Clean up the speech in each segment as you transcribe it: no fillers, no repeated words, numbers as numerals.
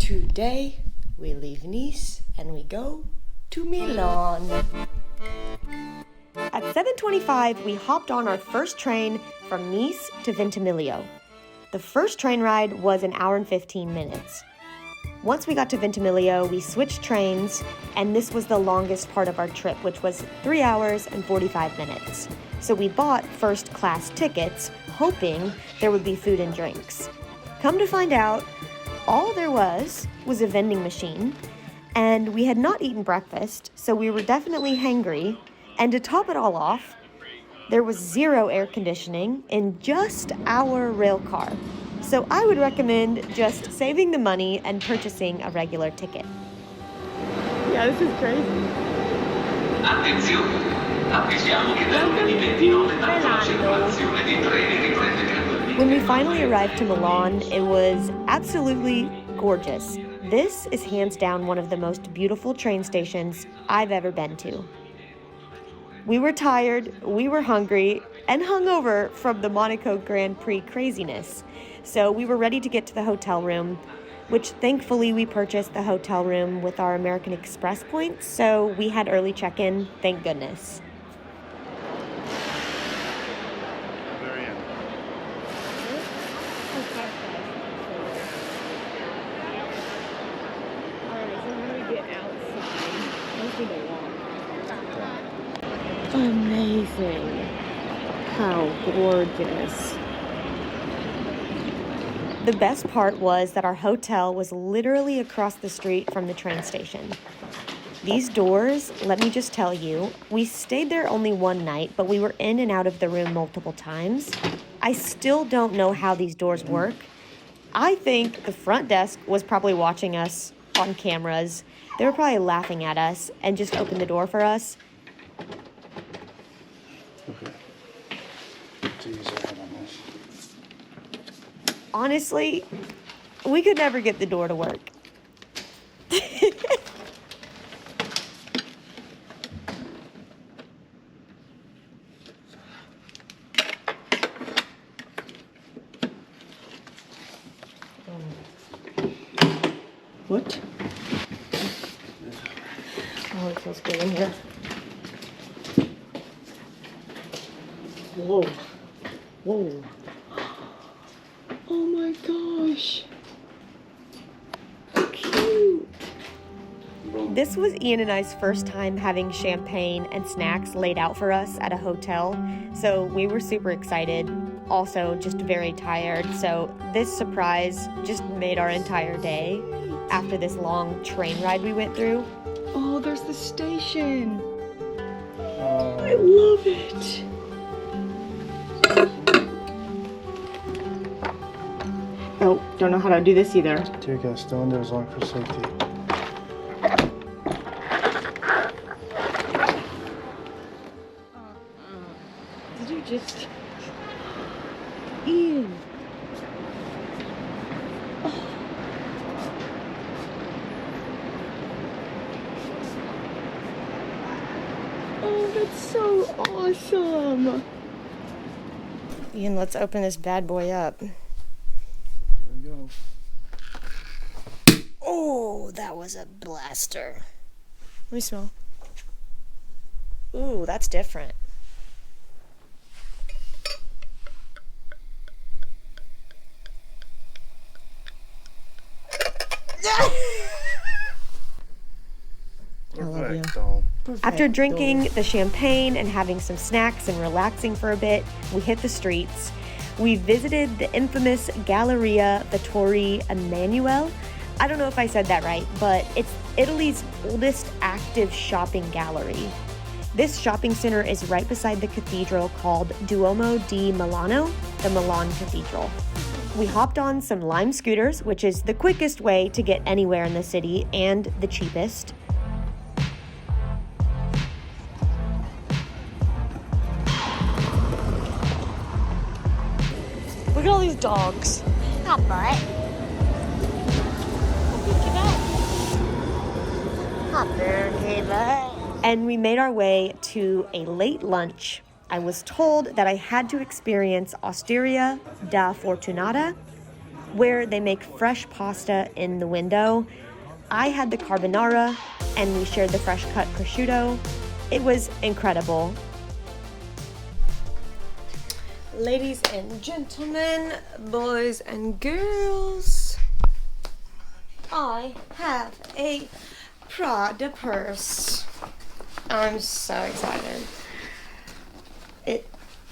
Today, we leave Nice and we go to Milan. At 7:25, we hopped on our first train from Nice to Ventimiglia. The first train ride was an hour and 15 minutes. Once we got to Ventimiglia, we switched trains, and this was the longest part of our trip, which was 3 hours and 45 minutes. So we bought first-class tickets, hoping there would be food and drinks. Come to find out, all there was a vending machine, and we had not eaten breakfast, so we were definitely hangry. And to top it all off, there was zero air conditioning in just our rail car. So I would recommend just saving the money and purchasing a regular ticket. Yeah, this is crazy. Attenzione, avvisiamo che da lunedì 29 marzo la circolazione di treni riprende gradualmente. When we finally arrived to Milan, it was absolutely gorgeous. This is hands down one of the most beautiful train stations I've ever been to. We were tired, we were hungry, and hungover from the Monaco Grand Prix craziness. So we were ready to get to the hotel room, which thankfully we purchased the hotel room with our American Express points, so we had early check-in, thank goodness. Amazing. How gorgeous. The best part was that our hotel was literally across the street from the train station. These doors, let me just tell you, we stayed there only one night, but we were in and out of the room multiple times. I still don't know how these doors work. I think the front desk was probably watching us on cameras. They were probably laughing at us and just opened the door for us. Okay. Honestly, we could never get the door to work. What? Oh, it feels good in here. Whoa. Whoa. Oh my gosh. How cute. This was Ian and I's first time having champagne and snacks laid out for us at a hotel, so we were super excited, also just very tired, so this surprise just made our entire day after this long train ride we went through. Oh, there's the station. I love it. Oh, don't know how to do this either. Dear God, stay on there as long for safety. Did you just... Ian. Oh, that's so awesome. Ian, let's open this bad boy up. Go. Oh, that was a blaster. Let me smell. Ooh, that's different. I love you. After drinking the champagne and having some snacks and relaxing for a bit, we hit the streets. We visited the infamous Galleria Vittorio Emanuele. I don't know if I said that right, but it's Italy's oldest active shopping gallery. This shopping center is right beside the cathedral called Duomo di Milano, the Milan Cathedral. We hopped on some Lime scooters, which is the quickest way to get anywhere in the city and the cheapest. Look at all these dogs. Hot butt. Hot birthday butt. And we made our way to a late lunch. I was told that I had to experience Osteria da Fortunata. where they make fresh pasta in the window. I had the carbonara, and we shared the fresh cut prosciutto. It was incredible. Ladies and gentlemen, boys and girls, I have a Prada purse. I'm so excited. It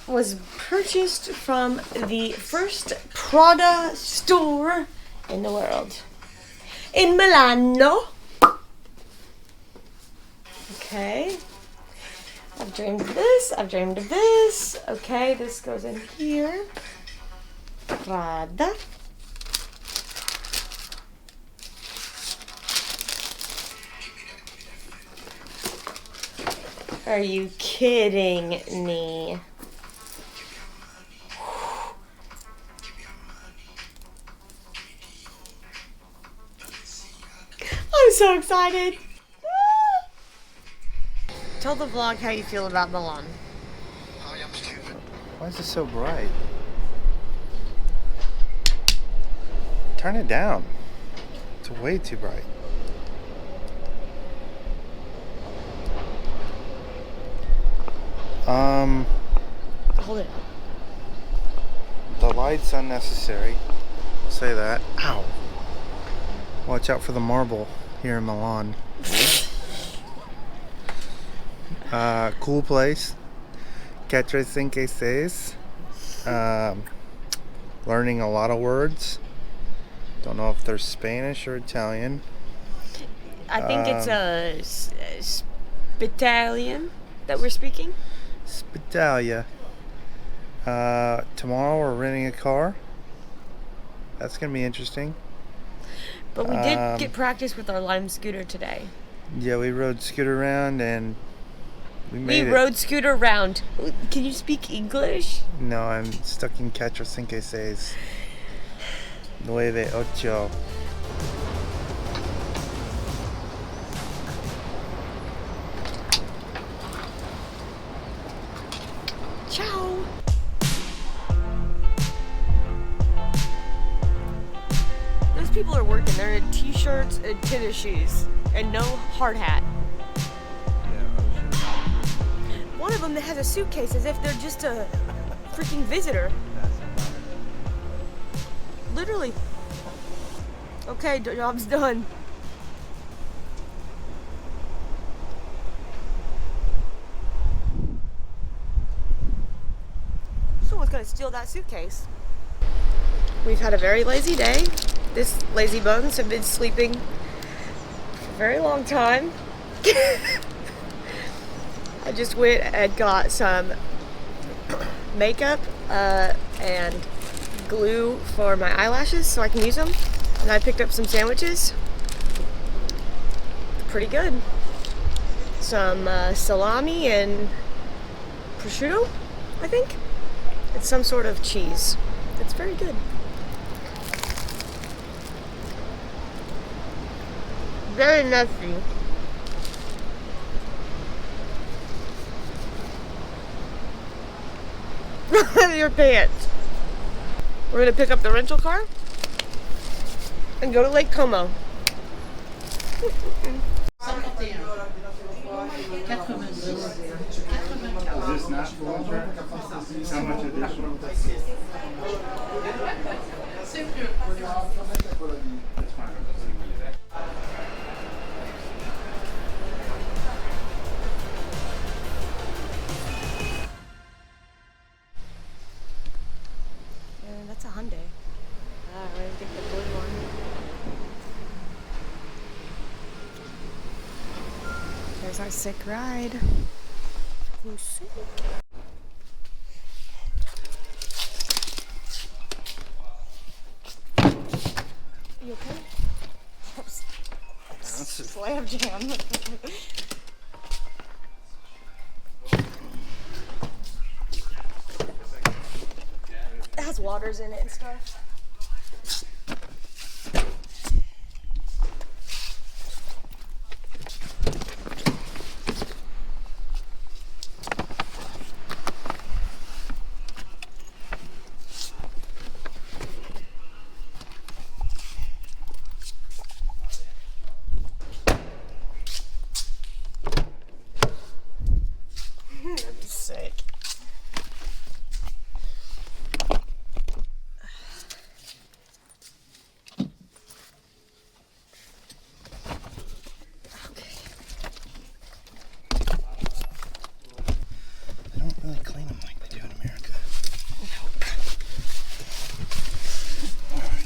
was purchased from the first Prada store in the world. In Milano. Okay. I've dreamed of this. I've dreamed of this. Okay, this goes in here. Prada. Are you kidding me? I'm so excited. Tell the vlog how you feel about Milan. Why is it so bright? Turn it down. It's way too bright. Hold it. The light's unnecessary. I'll say that. Ow. Watch out for the marble here in Milan. Cool place. 4, 5, 6. Learning a lot of words. Don't know if they're Spanish or Italian. I think it's a Spitalian that we're speaking. Spitalia. Tomorrow we're renting a car. That's gonna be interesting. But we did get practice with our Lime scooter today. Yeah, we rode scooter around and we made it. Rode scooter around. Can you speak English? No, I'm stuck in 4, 5, 6. 9, 8. Ciao. Those people are working. They're in t-shirts and tennis shoes and no hard hat. One of them that has a suitcase as if they're just a freaking visitor. Literally. Okay, job's done. Someone's gonna steal that suitcase. We've had a very lazy day. This lazy bones have been sleeping for a very long time. I just went and got some makeup and glue for my eyelashes so I can use them. And I picked up some sandwiches. Pretty good. Some salami and prosciutto, I think. It's some sort of cheese. It's very good. Very messy. Your pants. We're gonna pick up the rental car and go to Lake Como. Is this not full insurance? How much additional? That's fine. That's a Hyundai. I didn't think the blue one. There's our sick ride. Who's sick? You okay? Slam jam. It has waters in it and stuff.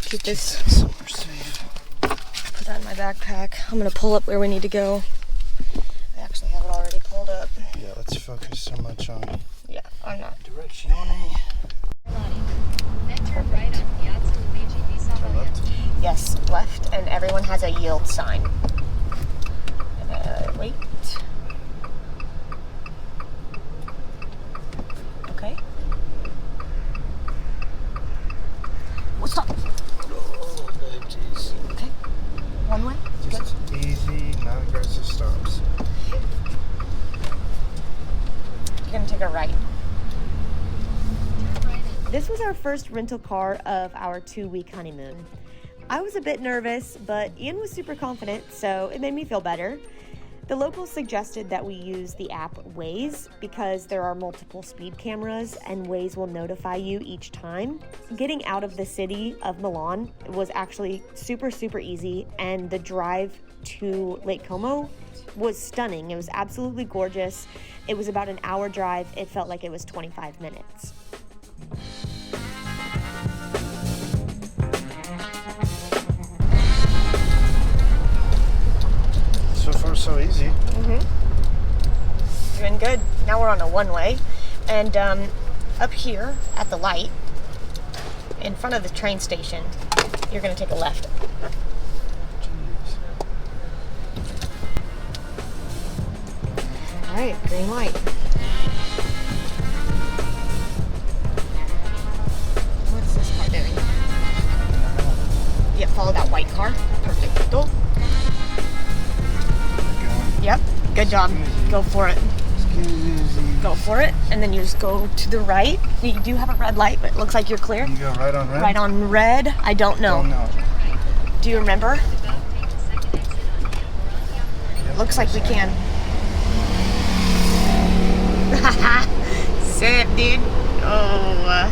Keep this. Somewhere safe. Put that in my backpack. I'm gonna pull up where we need to go. I actually have it already pulled up. Yeah, let's focus so much on I'm not. Direczione. Turn right on Piazza Luigi di Turn Savoia. left. Yes, left, and everyone has a yield sign. Wait. Okay. What's up? Oh, jeez. Okay. One way. Just easy, non-aggressive stops. You're gonna take a right. Turn right on This was our first rental car of our 2-week honeymoon. I was a bit nervous, but Ian was super confident, so it made me feel better. The locals suggested that we use the app Waze because there are multiple speed cameras and Waze will notify you each time. Getting out of the city of Milan was actually super, super easy, and the drive to Lake Como was stunning. It was absolutely gorgeous. It was about an hour drive. It felt like it was 25 minutes. So far, so easy. Doing good. Now we're on a one-way, and up here at the light in front of the train station, you're going to take a left. Jeez. All right, green light. What's this car doing? Yeah, follow that white car. Perfecto. Going. Yep, good job. Go for it. Go for it, and then you just go to the right. You do have a red light, but it looks like you're clear. You go right on red? Right on red? I don't know. Don't know. Do you remember? the belt, take the second exit on the Amorantia. Looks like we can. Sick, dude. Oh.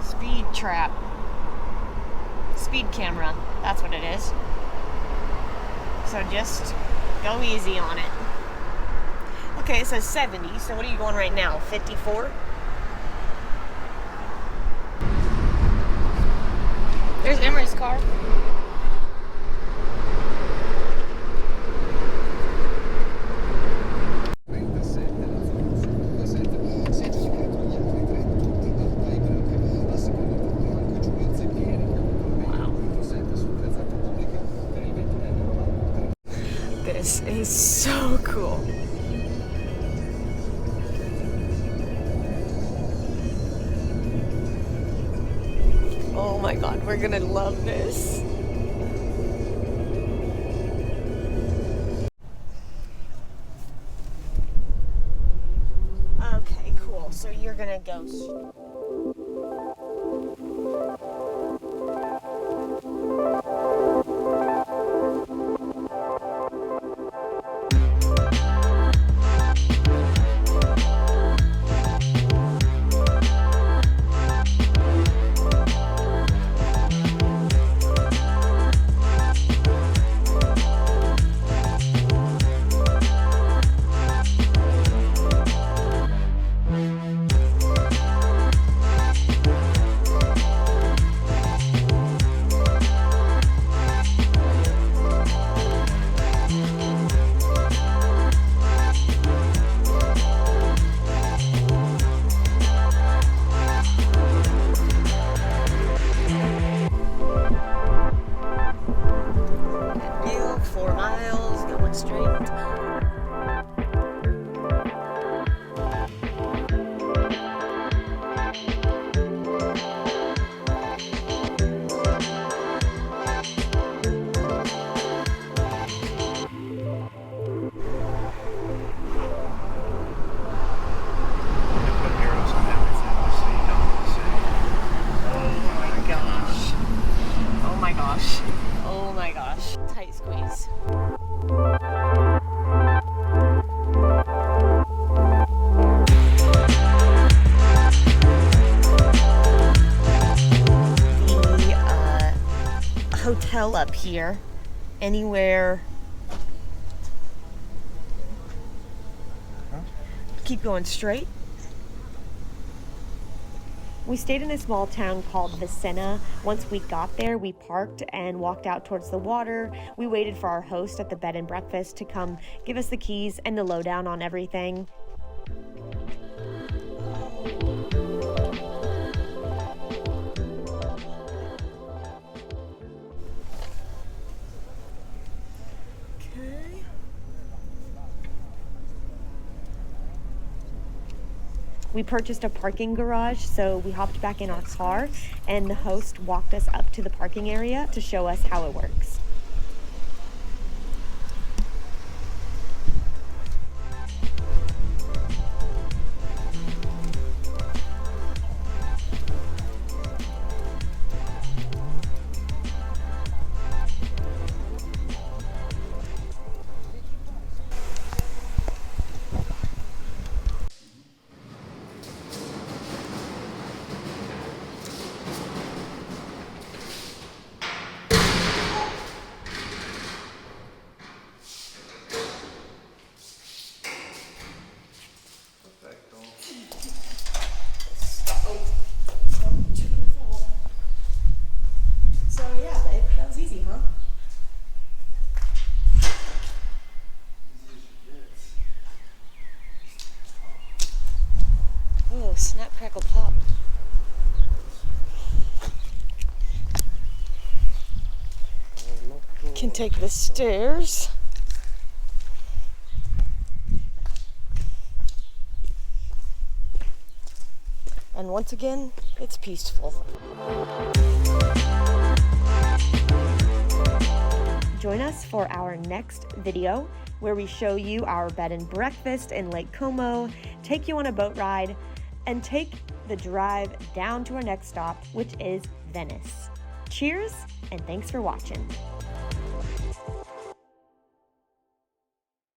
Speed trap. Speed camera. That's what it is. So just go easy on it. Okay, it says 70. So what are you going right now? 54? There's Emery's car. This is so cool. Oh my god, we're gonna love this. Okay, cool. So you're gonna go. Deal, 4 miles, going straight. Put arrows on everything so you know what to say. Oh my gosh. Oh my gosh. Oh my gosh. Tight squeeze. The hotel up here, anywhere. Huh? Keep going straight. We stayed in a small town called Vicenna. Once we got there, we parked and walked out towards the water. We waited for our host at the bed and breakfast to come give us the keys and the lowdown on everything. We purchased a parking garage, so we hopped back in our car, and the host walked us up to the parking area to show us how it works. So yeah, babe, that was easy, huh? Oh, snap, crackle, pop. Can take the stairs. And once again, it's peaceful. Join us for our next video where we show you our bed and breakfast in Lake Como, take you on a boat ride, and take the drive down to our next stop, which is Venice. Cheers, and thanks for watching.